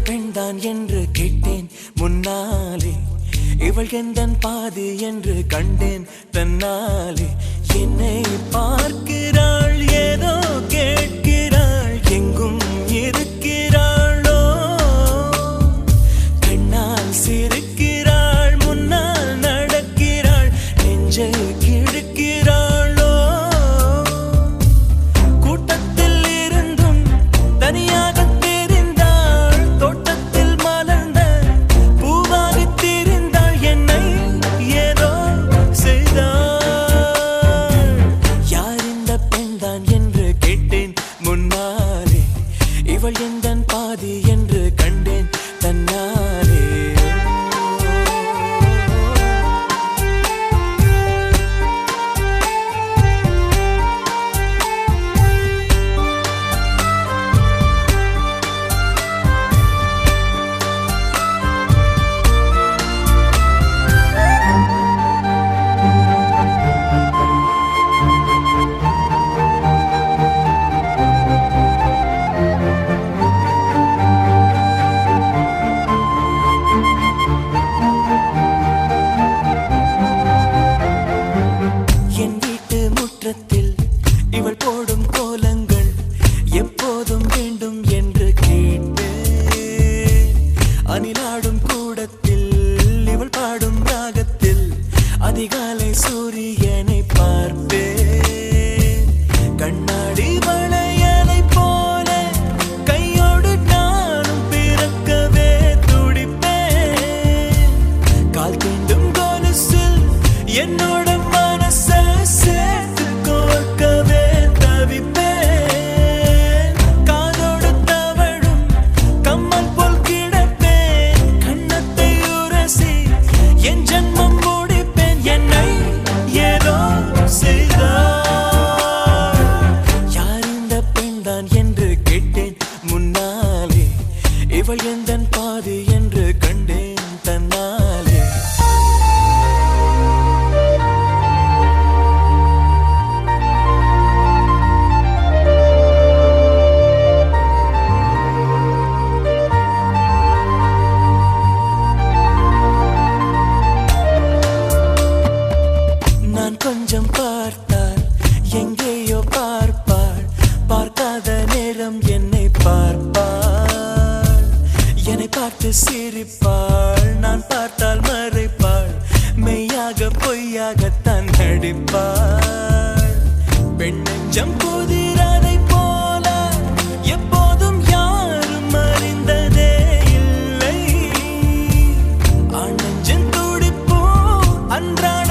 பெண்தான் என்று கேட்டேன் முன்னாலே, இவள் எந்தன் பாதி என்று கண்டேன் தன்னாலே. என்னை பார்க்கிறாள், ஏதோ கேட்கிறாள், எங்கும் இருக்கிறாளோ, கண்ணால் சிரிக்கிறாள், முன்னால் நடக்கிறாள், நெஞ்சை கிழக்கிறாளோ. கூட்டத்தில் இருந்தும் தனியாக இவள் எந்தன் பாதி என்று கண்டேன் தன்னாலே. இவள் போடும் கோலங்கள் எப்போதும் வேண்டும் என்று கேட்டு, அணிலாடும் கூடத்தில் இவள் பாடும் ராகத்தில் அதிகாலை சூரியனை பார்ப்பேன். கண்ணாடி வளையலை போல கையோடு நானும் பிறக்கவே துடிப்பேன். கால் தீண்டும் கொலுசில் என்னோட மனசை சேர்த்து கோர்க்கவே தவிப்பேன். காதோடு தவழும் கம்மல் போல் கிடப்பேன். கண்ணத்தை உரசி என் ஜன்மம் முடிப்பேன். என்னை ஏதோ செய்தாள். யார் இந்த பெண்தான் என்று கேட்டேன் முன்னாலே, இவள் எந்தன் பாதி என்று கண்டேன் தன்னாலே. கொஞ்சம் பார்த்தால் எங்கேயோ பார்ப்பாள், பார்க்காத நேரம் என்னை பார்ப்பாள். என்னை பார்த்து சிரிப்பாள், நான் பார்த்தால் மறைப்பாள், மெய்யாக பொய்யாகத்தான் நடிப்பாள். பெண் நெஞ்சம் புதிராதை போல எப்போதும் யாரும் அறிந்ததே இல்லை. ஆண் நெஞ்சின் துடிப்போ அன்றாட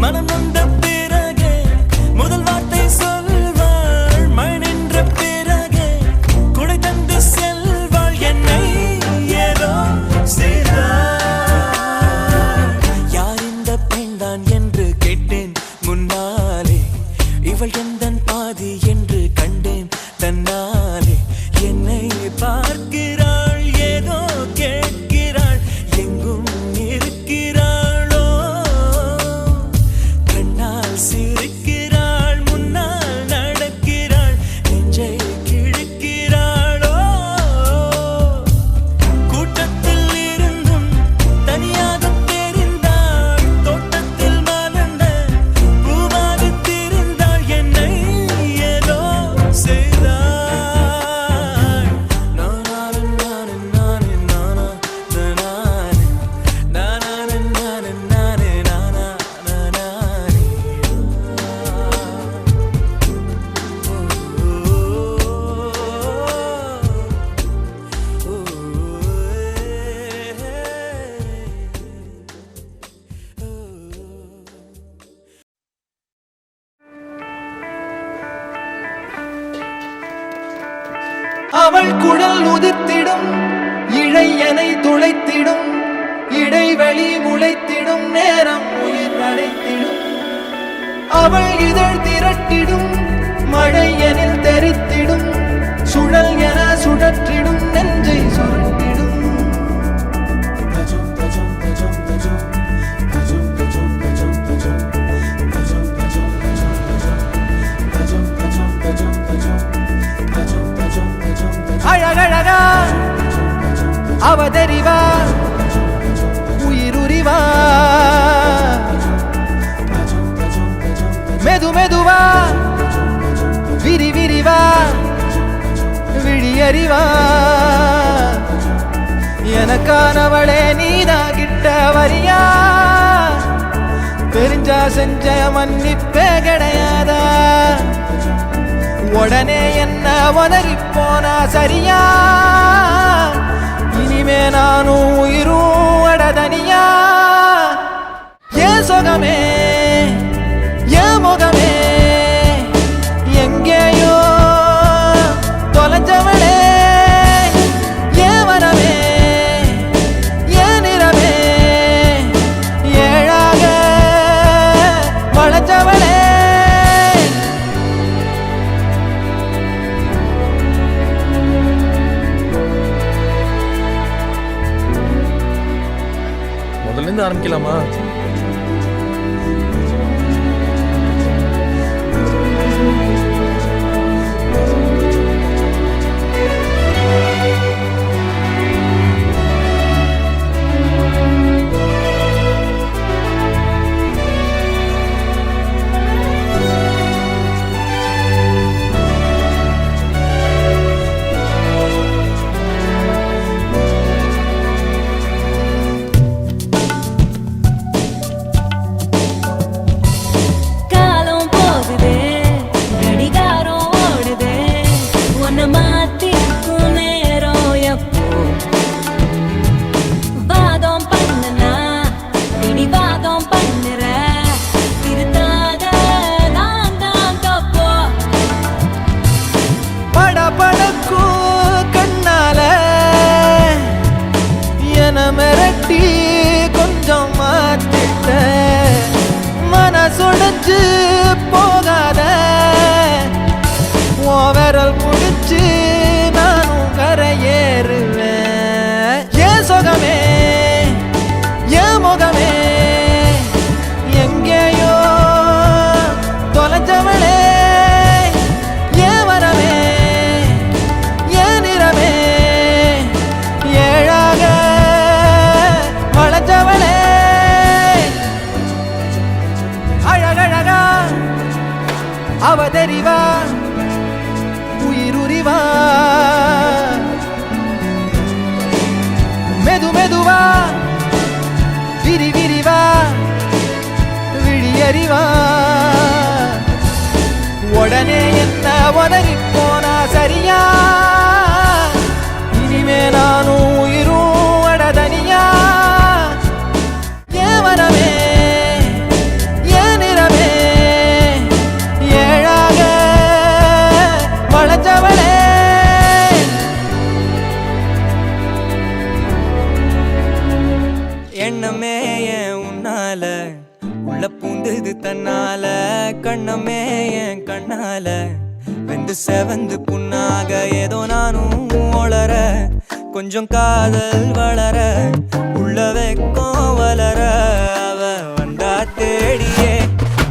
மனம் நொந்த பிறகு முதல் வார்த்தை சொல்வாள், மழை நின்ற பிறகு குடை தந்து செல்வாள். என்னை ஏதோ செய்தாள். யார் இந்த பெண்தான் என்று கேட்டேன் முன்னாலே, இவள் எந்தன் பாதி என்று கண்டேன் தன்னாலே. என்னை பார்க்கிறாள், ஏதோ கேட்கிறாள், எங்கும் இருக்கிறாளோ, சிரிக்கிறாள், முன்னால் நடக்கிறாள், நெஞ்சை கிழக்கிறாளோ. கூட்டத்தில் இருந்தும் தனியாக தெரிந்தாள், தோட்டத்தில் மலர்ந்த பூவாக திரிந்தாள். என்னை ஏதோ செய்தாள். நானே நானே நானே நானா நானே நானே நானே நானே நானா நானே. அவள் குழல் உதிர்த்திடும், இழையனை துளைத்திடும், இடைவெளி முளைத்திடும், நேரம் உயிர் அடைத்திடும். அவள் இதழ் திரட்டிடும், மழை எனில் தெரித்திடும், சுழல் என சுழற்றிடும், நெஞ்சை சுருட்டிடும். அவதறிவா உயிருரிவா மெது மெதுவா விரி விரிவா விழியறிவா எனக்கானவளே நீதான் கிட்ட வரியா தெரிஞ்சா செஞ்ச மன்னிப்பே கிடையாதா உடனே என்ன உதறி போனா சரியா இனிமே நானும் உயிரும் அடதனியா ஏன் சுகமே ஏன் முகமே எங்கேயோ தொலைஞ்சவளே ஏன் வரமே ஏன் நிறமே ஏழாக வளைஞ்சவளே முதல்ல இருந்து ஆரம்பிக்கலாமா? மிரட்டி கொஞ்சம் மாத்திட்ட மனசுடைஞ்சு போகாத உன் விரல் முடிச்சு நானும் கரையேறுவேன் ஏன் சுகமே ஏன் முகமே எங்கேயோ தொலைஞ்சவளே ஏன் வரமே ஏன் நிறமே ஏழாக வளைஞ்சவளே அழகழகா அவதறிவா உயிருரிவா மெது மெதுவா விரி விரிவா விழியறிவா உடனே என்ன உதறி போனா சரியா இனிமே நானும் உயிரும் அடதனியா ஏன் வரமே ஏன் நிறமே ஏழாக வளைஞ்சவளே எண்ணமே ஏன் உன்னால உள்ள பூந்தது தன்னால கண்ணமே என் கண்ணால வெந்து செவந்து புண்ணாக ஏதோ நானும் ஒளர கொஞ்சம் காதல் வளர உள்ள வெக்கம் வளர அவ வந்தா தேடியே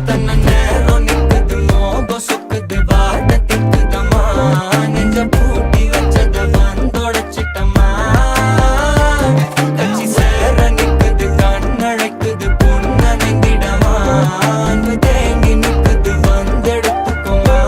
தன்ன நேரம் நிற்குது மோகம் சுக்குது வாட்ட திக்குதம்மா நெஞ்ச பூட்டி வச்சத வந்தொடைச்சிட்டம்மா கட்சி சேர நிற்குது கண்ணழைக்குது பொன்னணைந்திடமா அன்பு தேங்கி நிற்குது வந்தெடுத்துக்குமா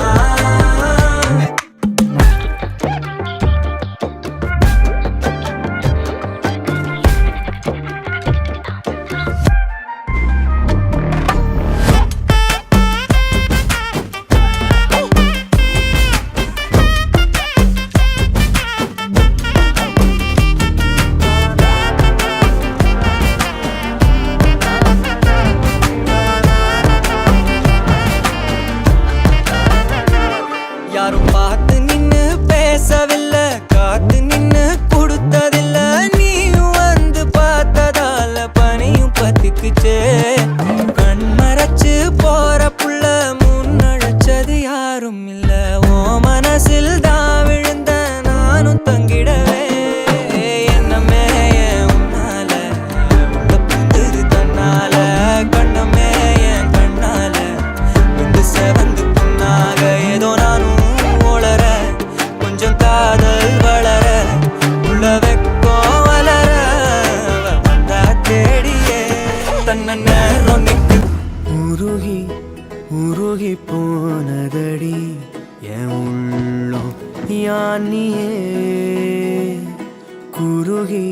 போனதடி என் உள்ளம் யானியே குருகி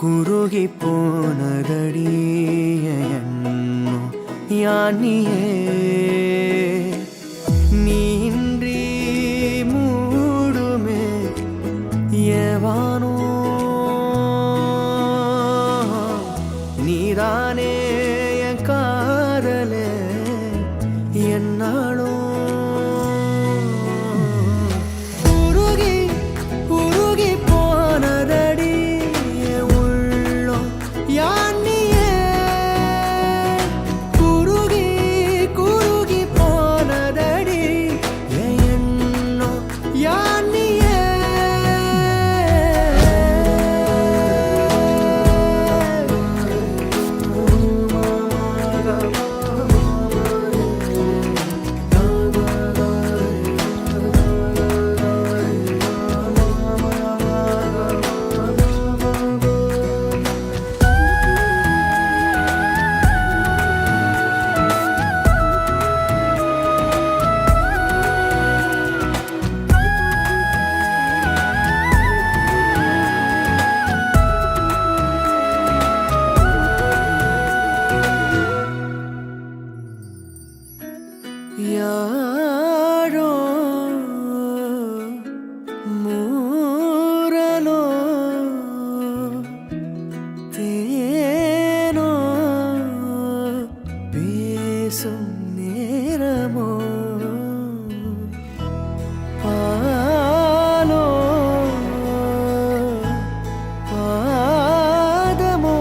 குருகி போனதடி என் எண்ணம் யானியே நீன்றி மூடுமே ஏவானோ நீதானே என் காதலே என்னாலும் உருகி உருகி போனதடி என் உள்ளம் யானியே குருகி குருகி போனதடி என் எண்ணம் யானியே யாரோ மூரலோ தேனோ பேசும் நேரமோ பாலோ பாதமோ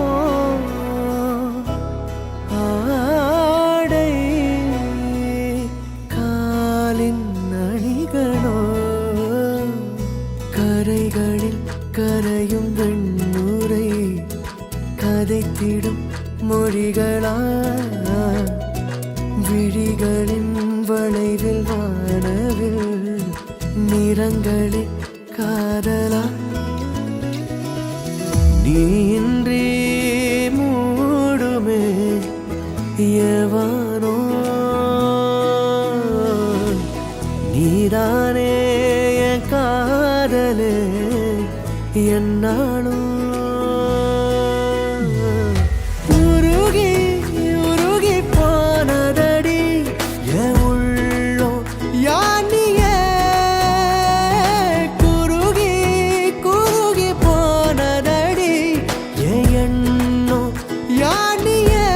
ஆடை காலின் அணிகளோ கரைகளில் கரையும் வெண்ணுரை கதைத்திடும் மொழிகளா விழிகளின் வளைவில் வானவில் நிறங்களில் காதலா நீன்றி மூடுமே எவானோ நீதானே என் காதலே என்னாலும் உருகி உருகி போனதடி என் உள்ளம் யானியே குருகி குருகி போனதடி என் எண்ணம் யானியே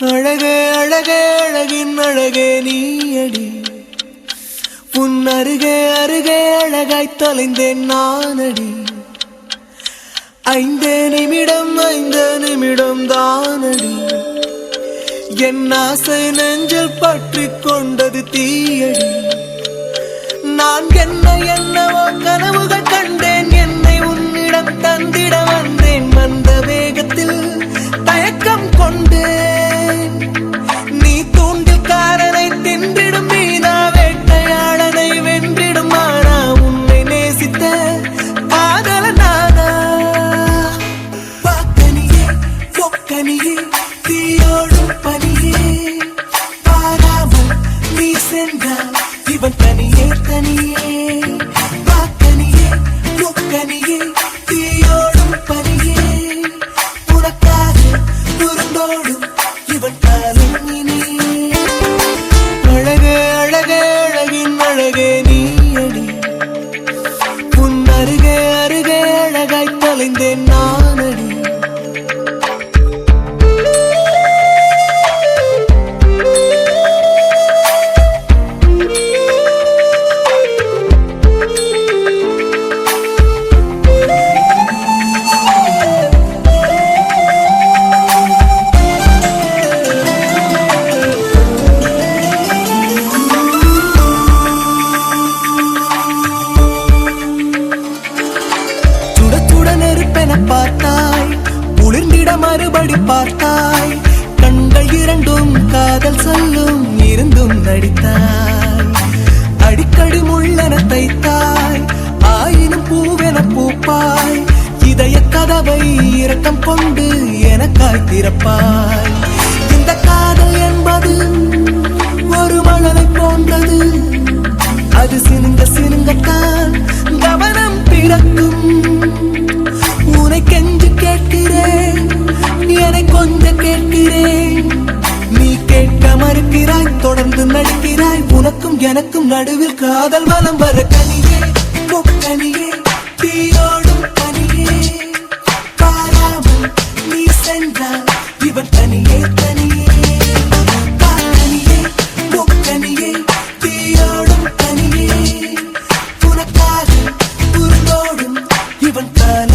அழகே அழகே அழகின் அழகே நீயடி உன் அருகே அருகே அழகாய் தொலைந்தேன் நானடி 5 நிமிடம் தானடி என் ஆசை நெஞ்சில் பற்றி கொண்டது தீயடி நான் என்னவோ கனவுகள் கண்டேன் என்னை உன்னிடம் தந்திட வந்தேன் வந்த வேகத்தில் தயக்கம் கொண்டேன் நீ தூண்டில் காரனை தின்றிடும் மீனா வேட்டையாளனை வென்றிடும் ஆனா உன்னை நேசித்த காதல நானா பாக்கனியே பொக்கனியே தீயோடும் பனியே பாராமல் நீ சென்றால் இவன் தனியே தனியே பாக்கனியே பொக்கனியே தீயோடும் பனியே உனக்காக புறந்தோடும் இவன் காலம் இனியே அழகே அழகே அழகின் அழகே நீயடி உன் அருகே அருகே அழகாய் தொலைந்தேன் நானடி விட மறுபடி பார்த்தாய் கண்கள் இரண்டும் காதல் சொல்லும் இருந்தும் நடித்தாய் அடிக்கடி முள்ளென தைத்தாய் ஆயினும் பூவென பூப்பாய் இதய கதவை இரக்கம் கொண்டு எனக்காய் திறப்பாய் இந்த காதல் என்பது ஒரு மழலை போன்றது அது சினுங்க சினுங்கத்தான் கவனம் பிறக்கும் உன்னை கெஞ்சு கேட்கிறேன் என்னை கொஞ்சம் கேட்கிறேன் நீ கேட்க மறுக்கிறாய் தொடர்ந்து நடிக்கிறாய் உனக்கும் எனக்கும் நடுவில் காதல் மனம் வர கனியே பொக்கனியே தீயோடும் பனியே பாராமல் நீ சென்றால் இவன் தனியே தனியே காக்கனியே பொக்கனியே தீயோடும் பனியே உனக்காக உருந்தோடும் இவன் கால